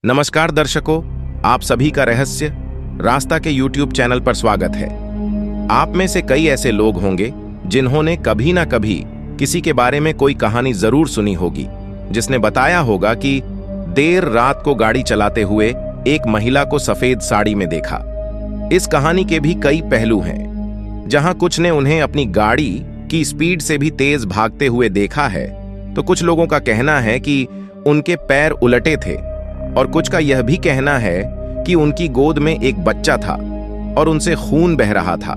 नमस्कार दर्शकों, आप सभी का रहस्य रास्ता के YouTube चैनल पर स्वागत है। आप में से कई ऐसे लोग होंगे जिन्होंने कभी ना कभी किसी के बारे में कोई कहानी जरूर सुनी होगी, जिसने बताया होगा कि देर रात को गाड़ी चलाते हुए एक महिला को सफेद साड़ी में देखा। इस कहानी के भी कई पहलू हैं। जहां कुछ ने उन्हें अपनी गाड़ी की स्पीड से भी तेज भागते हुए देखा है, तो कुछ लोगों का कहना है कि उनके पैर उलटे थे और कुछ का यह भी कहना है कि उनकी गोद में एक बच्चा था और उनसे खून बह रहा था।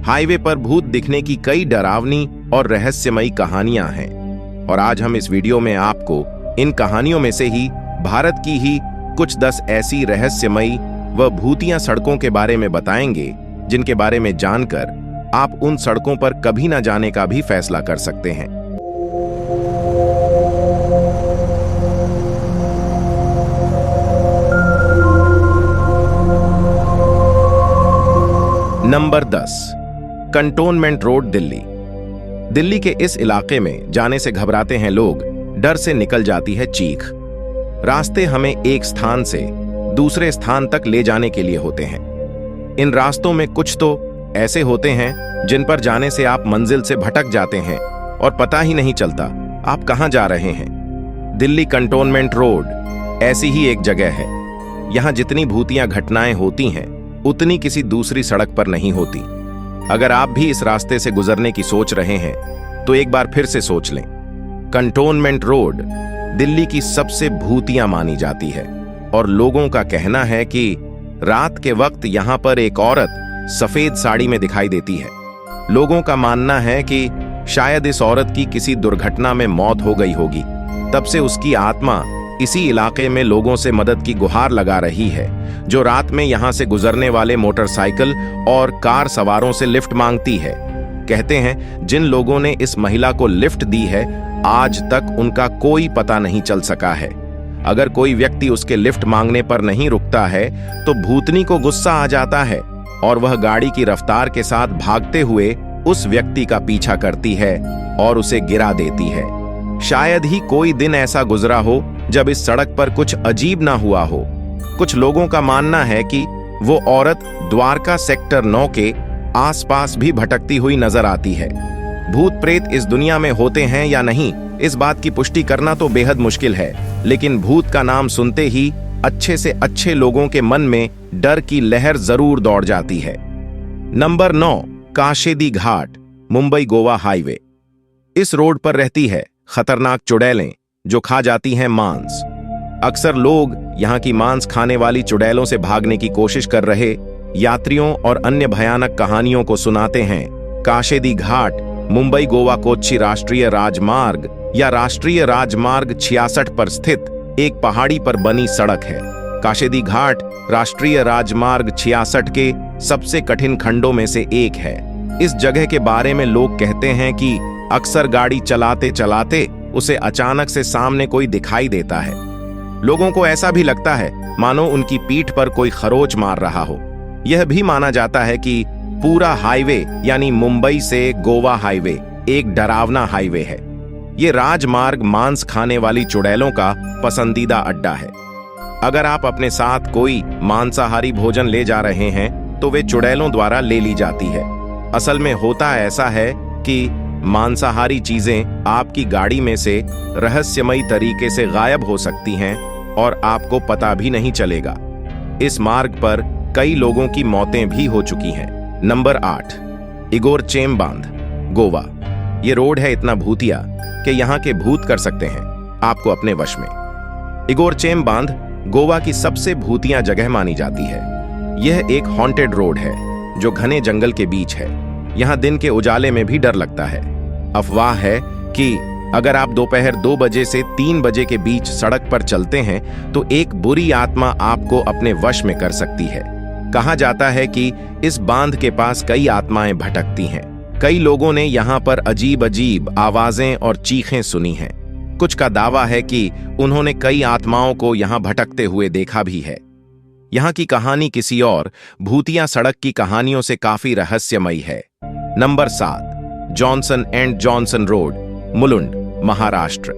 हाईवे पर भूत दिखने की कई डरावनी और रहस्यमयी कहानियां हैं और आज हम इस वीडियो में आपको इन कहानियों में से ही भारत की ही कुछ 10 ऐसी रहस्यमयी व भूतिया सड़कों के बारे में बताएंगे, जिनके बारे में जानकर आप उन सड़कों पर कभी ना जाने का भी फैसला कर सकते हैं। Number 10, cantonment road, Delhi. Delhi के इस इलाके में जाने से घबराते हैं लोग, डर से निकल जाती है चीख। रास्ते हमें एक स्थान से दूसरे स्थान तक ले जाने के लिए होते हैं। इन रास्तों में कुछ तो ऐसे होते हैं जिन पर जाने से आप मंजिल से भटक जाते हैं और पता ही नहीं चलता आप कहां जा रहे हैं। दिल्ली कंटोनमेंट रोड ऐसी ही एक जगह है। यहां जितनी भूतिया घटनाएं होती हैं उतनी किसी दूसरी सड़क पर नहीं होती। अगर आप भी इस रास्ते से गुजरने की सोच रहे हैं तो एक बार फिर से सोच लें। कंटोनमेंट रोड दिल्ली की सबसे भूतिया मानी जाती है और लोगों का कहना है कि रात के वक्त यहां पर एक औरत सफेद साड़ी में दिखाई देती है। लोगों का मानना है कि शायद इस औरत की किसी दुर्घटना में मौत हो गई होगी, तब से उसकी आत्मा इसी इलाके में लोगों से मदद की गुहार लगा रही है, जो रात में यहां से गुजरने वाले मोटरसाइकिल और कार सवारों से लिफ्ट मांगती है। कहते हैं जिन लोगों ने इस महिला को लिफ्ट दी है आज तक उनका कोई पता नहीं चल सका है। अगर कोई व्यक्ति उसके लिफ्ट मांगने पर नहीं रुकता है तो भूतनी को गुस्सा आ जाता है और वह गाड़ी की रफ्तार के साथ भागते हुए उस व्यक्ति का पीछा करती है और उसे गिरा देती है। शायद ही कोई दिन ऐसा गुजरा हो जब इस सड़क पर कुछ अजीब ना हुआ हो। कुछ लोगों का मानना है कि वो औरत द्वारका सेक्टर 9 के आसपास भी भटकती हुई नजर आती है। भूत प्रेत इस दुनिया में होते हैं या नहीं, इस बात की पुष्टि करना तो बेहद मुश्किल है, लेकिन भूत का नाम सुनते ही अच्छे से अच्छे लोगों के मन में डर की लहर जरूर दौड़ जाती है। नंबर 9, काशेदी घाट, मुंबई गोवा हाईवे। इस रोड पर रहती है खतरनाक चुड़ैलें जो खा जाती हैं मांस। अक्सर लोग यहां की मांस खाने वाली चुड़ैलों से भागने की कोशिश कर रहे यात्रियों और अन्य भयानक कहानियों को सुनाते हैं। काशेदी घाट मुंबई गोवा कोच्चि राष्ट्रीय राजमार्ग या राष्ट्रीय राजमार्ग 66 पर स्थित एक पहाड़ी पर बनी सड़क है। काशेदी घाट राष्ट्रीय राजमार्ग 66 के सबसे कठिन खंडों में से एक है। इस जगह के बारे में लोग कहते हैं कि अक्सर गाड़ी चलाते चलाते उसे अचानक से सामने कोई दिखाई देता है। लोगों को ऐसा भी लगता है मानो उनकी पीठ पर कोई खरोच मार रहा हो। यह भी माना जाता है कि पूरा हाईवे यानी मुंबई से गोवा हाईवे एक डरावना हाईवे है। ये राजमार्ग मांस खाने वाली चुड़ैलों का पसंदीदा अड्डा है। अगर आप अपने साथ कोई मांसाहारी भोजन ले जा रहे हैं तो वे चुड़ैलों द्वारा ले ली जाती है। असल में होता ऐसा है कि मांसाहारी चीजें आपकी गाड़ी में से रहस्यमयी तरीके से गायब हो सकती हैं और आपको पता भी नहीं चलेगा। इस मार्ग पर कई लोगों की मौतें भी हो चुकी हैं। नंबर 8, इगोरचेम बांध, गोवा। ये रोड है इतना भूतिया कि यहाँ के भूत कर सकते हैं आपको अपने वश में। इगोरचेम बांध गोवा की सबसे भूतिया जगह मानी जाती है। यह एक हॉन्टेड रोड है जो घने जंगल के बीच है। यहाँ दिन के उजाले में भी डर लगता है। अफवाह है कि अगर आप दोपहर 2 बजे से 3 बजे के बीच सड़क पर चलते हैं तो एक बुरी आत्मा आपको अपने वश में कर सकती है। कहा जाता है कि इस बांध के पास कई आत्माएं भटकती हैं। कई लोगों ने यहाँ पर अजीब अजीब आवाजें और चीखें सुनी हैं। कुछ का दावा है कि उन्होंने कई आत्माओं को यहाँ भटकते हुए देखा भी है। यहाँ की कहानी किसी और भूतिया सड़क की कहानियों से काफी रहस्यमयी है। Number 7, Johnson and Johnson road, Mulund, Maharashtra.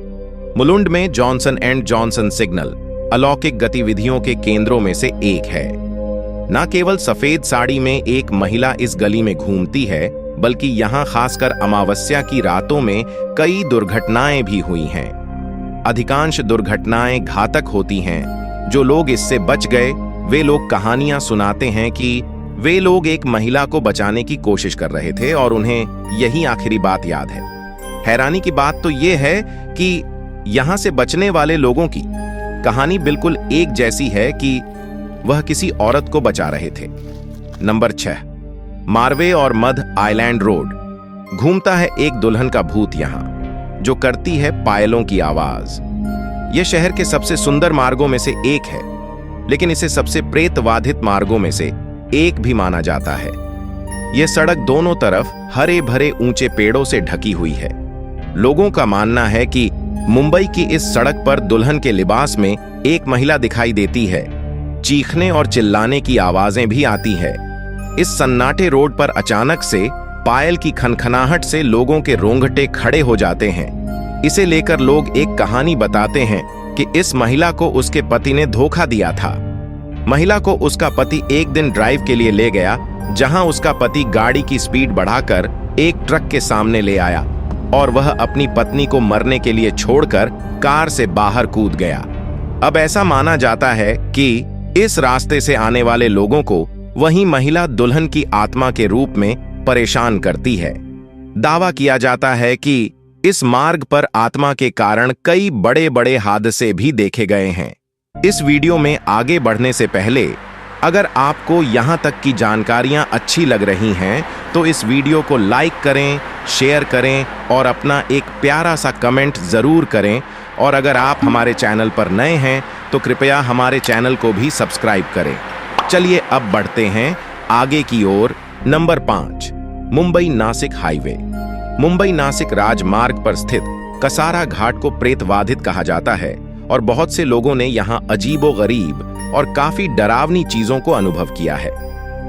Mulund में जॉनसन एंड जॉनसन सिग्नल अलौकिक गतिविधियों के केंद्रों में से एक है। न केवल सफेद साड़ी में एक महिला इस गली में घूमती है, बल्कि यहाँ खासकर अमावस्या की रातों में कई दुर्घटनाएं भी हुई हैं। अधिकांश दुर्घटनाएं घातक होती हैं। जो लोग इससे बच गए, वे लोग कहानियां सुनाते हैं कि वे लोग एक महिला को बचाने की कोशिश कर रहे थे और उन्हें यही आखिरी बात याद है। हैरानी की बात तो यह है कि यहां से बचने वाले लोगों की कहानी बिल्कुल एक जैसी है कि वह किसी औरत को बचा रहे थे। नंबर 6, मार्वे और मध आइलैंड रोड। घूमता है एक दुल्हन का भूत यहां, जो करती है पायलों की आवाज। यह शहर के सबसे सुंदर मार्गों में से एक है, लेकिन इसे सबसे प्रेतवाधित मार्गों में से एक भी माना जाता है। यह सड़क दोनों तरफ हरे भरे ऊंचे पेड़ों से ढकी हुई है। लोगों का मानना है कि मुंबई की इस सड़क पर दुल्हन के लिबास में एक महिला दिखाई देती है। चीखने और चिल्लाने की आवाजें भी आती है। इस सन्नाटे रोड पर अचानक से पायल की खनखनाहट से लोगों के रोंगटे खड़े हो जाते हैं। इसे लेकर लोग एक कहानी बताते हैं कि इस महिला को उसके पति ने धोखा दिया था। महिला को उसका पति एक दिन ड्राइव के लिए ले गया, जहां उसका पति गाड़ी की स्पीड बढ़ाकर एक ट्रक के सामने ले आया और वह अपनी पत्नी को मरने के लिए छोड़कर कार से बाहर कूद गया। अब ऐसा माना जाता है कि इस रास्ते से आने वाले लोगों को वही महिला दुल्हन की आत्मा के रूप में परेशान करती है। दावा किया जाता है कि इस मार्ग पर आत्मा के कारण कई बड़े बड़े हादसे भी देखे गए हैं। इस वीडियो में आगे बढ़ने से पहले अगर आपको यहां तक की जानकारियां अच्छी लग रही हैं, तो इस वीडियो को लाइक करें, शेयर करें और अपना एक प्यारा सा कमेंट जरूर करें। और अगर आप हमारे चैनल पर नए हैं तो कृपया हमारे चैनल को भी सब्सक्राइब करें। चलिए अब बढ़ते हैं आगे की ओर। Number 5, Mumbai Nashik highway. मुंबई नासिक राजमार्ग पर स्थित कसारा घाट को प्रेतवाधित कहा जाता है और बहुत से लोगों ने यहाँ अजीबोगरीब और काफी डरावनी चीजों को अनुभव किया है।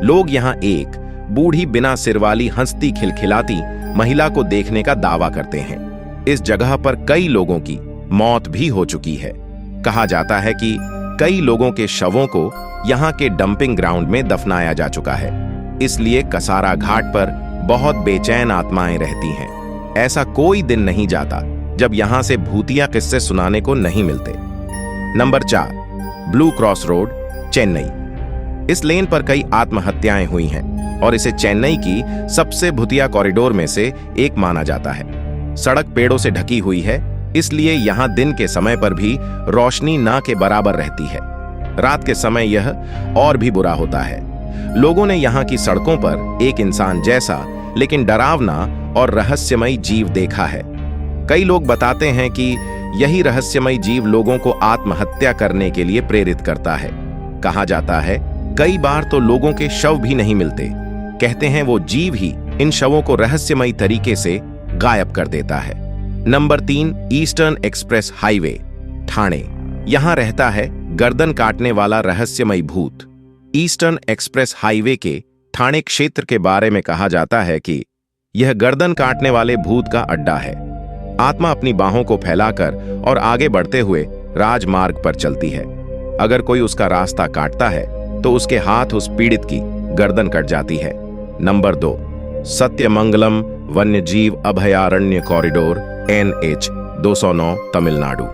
लोग यहाँ एक बूढ़ी बिना सिर वाली हंसती खिलखिलाती महिला को देखने का दावा करते हैं। इस जगह पर कई लोगों की मौत भी हो चुकी है। कहा जाता है कि कई लोगों के शवों को यहाँ के डंपिंग ग्राउंड में दफनाया जा चुका है, इसलिए कसारा घाट पर बहुत बेचैन आत्माएं रहती हैं। ऐसा कोई दिन नहीं जाता जब यहां से भूतिया किस्से सुनाने को नहीं मिलते। Number 4, blue cross road, Chennai. इस लेन पर कई आत्महत्याएं हुई हैं और इसे चेन्नई की सबसे भूतिया कॉरिडोर में से एक माना जाता है। सड़क पेड़ों से ढकी हुई है, इसलिए यहां दिन के समय पर भी रोशनी ना के बराबर रहती है। रात के समय यह और भी बुरा होता है। लोगों ने यहाँ की सड़कों पर एक इंसान जैसा लेकिन डरावना और रहस्यमयी जीव देखा है। कई लोग बताते हैं कि यही रहस्यमयी जीव लोगों को आत्महत्या करने के लिए प्रेरित करता है। कहा जाता है कई बार तो लोगों के शव भी नहीं मिलते। कहते हैं वो जीव ही इन शवों को रहस्यमयी तरीके से गायब कर देता है। Number 3, eastern express highway, Thane. यहां रहता है गर्दन काटने वाला रहस्यमयी भूत। ईस्टर्न एक्सप्रेस हाईवे के ठाणे क्षेत्र के बारे में कहा जाता है कि यह गर्दन काटने वाले भूत का अड्डा है। आत्मा अपनी बाहों को फैलाकर और आगे बढ़ते हुए राजमार्ग पर चलती है। अगर कोई उसका रास्ता काटता है तो उसके हाथ उस पीड़ित की गर्दन कट जाती है। नंबर 2, सत्यमंगलम वन्यजीव अभयारण्य कॉरिडोर, NH 209, तमिलनाडु।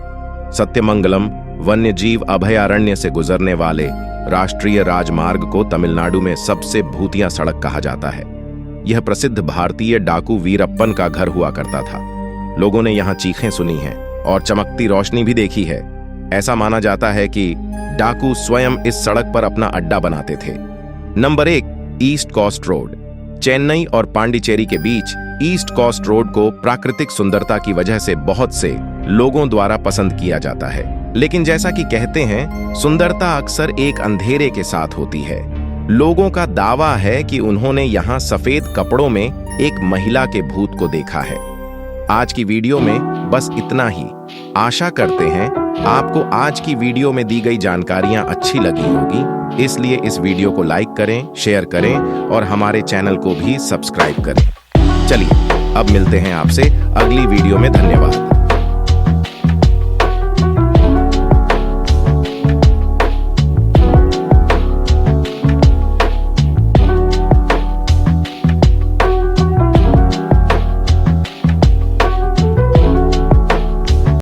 सत्यमंगलम वन्यजीव अभयारण्य से गुजरने वाले राष्ट्रीय राजमार्ग को तमिलनाडु में सबसे भूतिया सड़क कहा जाता है। यह प्रसिद्ध भारतीय डाकू वीरप्पन का घर हुआ करता था। लोगों ने यहाँ चीखें सुनी हैं और चमकती रोशनी भी देखी है। ऐसा माना जाता है कि डाकू स्वयं इस सड़क पर अपना अड्डा बनाते थे। Number 1, East Coast Road. Chennai और पांडिचेरी के बीच ईस्ट कोस्ट रोड को प्राकृतिक सुंदरता की वजह से बहुत से लोगों द्वारा पसंद किया जाता है, लेकिन जैसा कि कहते हैं सुंदरता अक्सर एक अंधेरे के साथ होती है। लोगों का दावा है कि उन्होंने यहाँ सफेद कपड़ों में एक महिला के भूत को देखा है। आज की वीडियो में बस इतना ही। आशा करते हैं आपको आज की वीडियो में दी गई जानकारियां अच्छी लगी होगी, इसलिए इस वीडियो को लाइक करें, शेयर करें और हमारे चैनल को भी सब्सक्राइब करें। चलिए अब मिलते हैं आपसे अगली वीडियो में। धन्यवाद।